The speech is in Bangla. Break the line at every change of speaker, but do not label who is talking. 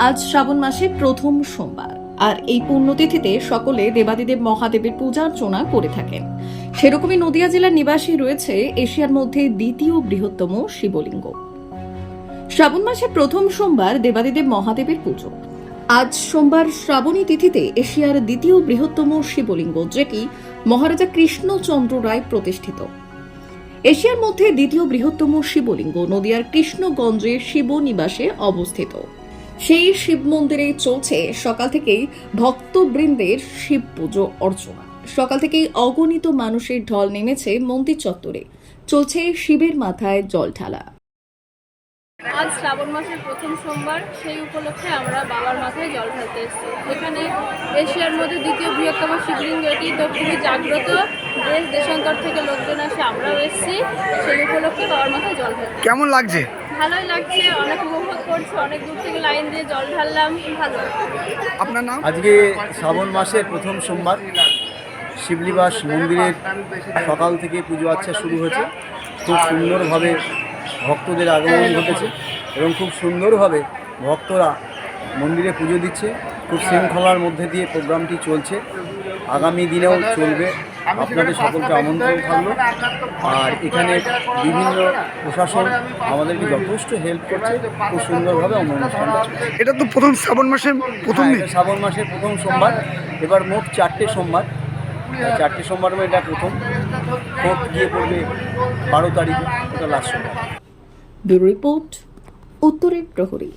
আজ শ্রাবণ মাসের প্রথম সোমবার, আর এই পুণ্যতিথিতে সকলে দেবাদিদেব মহাদেবের পূজা অর্চনা করে থাকেন। সেরকমই নদিয়া জেলার নিবাসী রয়েছে এশিয়ার মধ্যে দ্বিতীয় বৃহত্তম শিবলিঙ্গ। শ্রাবণ মাসের প্রথম সোমবার দেবাদিদেব মহাদেবের পুজো। আজ সোমবার শ্রাবণী তিথিতে এশিয়ার দ্বিতীয় বৃহত্তম শিবলিঙ্গ, যেটি মহারাজা কৃষ্ণচন্দ্র রায় প্রতিষ্ঠিত। এশিয়ার মধ্যে দ্বিতীয় বৃহত্তম শিবলিঙ্গ নদিয়ার কৃষ্ণগঞ্জে শিব নিবাসে অবস্থিত। সেই শিব মন্দিরে চলছে সকাল থেকেই ভক্তবৃন্দের শিব পুজো অর্চনা। সকাল থেকেই অগণিত মানুষের ঢল নেমেছে মন্দির চত্বরে। চলছে শিবের মাথায় জল ঢালা।
আজ শ্রাবণ মাসের প্রথম সোমবার, সেই উপলক্ষে আমরা বাবার মাথায় জল ঢালতে এসেছি। এখানে এশিয়ার মধ্যে দ্বিতীয় বৃহত্তম শিবলিঙ্গ, এটি তো খুবই জাগ্রত। দেশ দেশান্তর থেকে লোকজন আসে, আমরাও এসেছি সেই উপলক্ষে বাবার মাথায় জল ঢালতে।
কেমন লাগছে?
ভালোই লাগছে, অনেক উপভোগ করছি। অনেক দূর থেকে লাইন দিয়ে জল ঢাললাম, ভালো।
আপনার নাম?
আজকে শ্রাবণ মাসের প্রথম সোমবার, শিবনিবাস মন্দিরের সকাল থেকে পুজো আচ্ছা শুরু হয়েছে। খুব সুন্দরভাবে ভক্তদের আগমন ঘটেছে এবং খুব সুন্দরভাবে ভক্তরা মন্দিরে পুজো দিচ্ছে। খুব শৃঙ্খলার মধ্যে দিয়ে প্রোগ্রামটি চলছে, আগামী দিনেও চলবে। আপনাদের সকলকে আমন্ত্রণ থাকলো। আর এখানে বিভিন্ন প্রশাসন আমাদেরকে যথেষ্ট হেল্প করছে। খুব সুন্দরভাবে আমার অনুষ্ঠানটা চলছে।
এটা তো প্রথম শ্রাবণ মাসের প্রথম দিন।
এটা শ্রাবণ মাসের প্রথম সোমবার। এবার মোট 4টে সোমবার, 4টে সোমবার এটা প্রথম, ফোর্থ গিয়ে পড়বে 12 তারিখে, এটা লাস্ট সোমবার।
ব্যুরো রিপোর্ট, উত্তরের প্রহরী।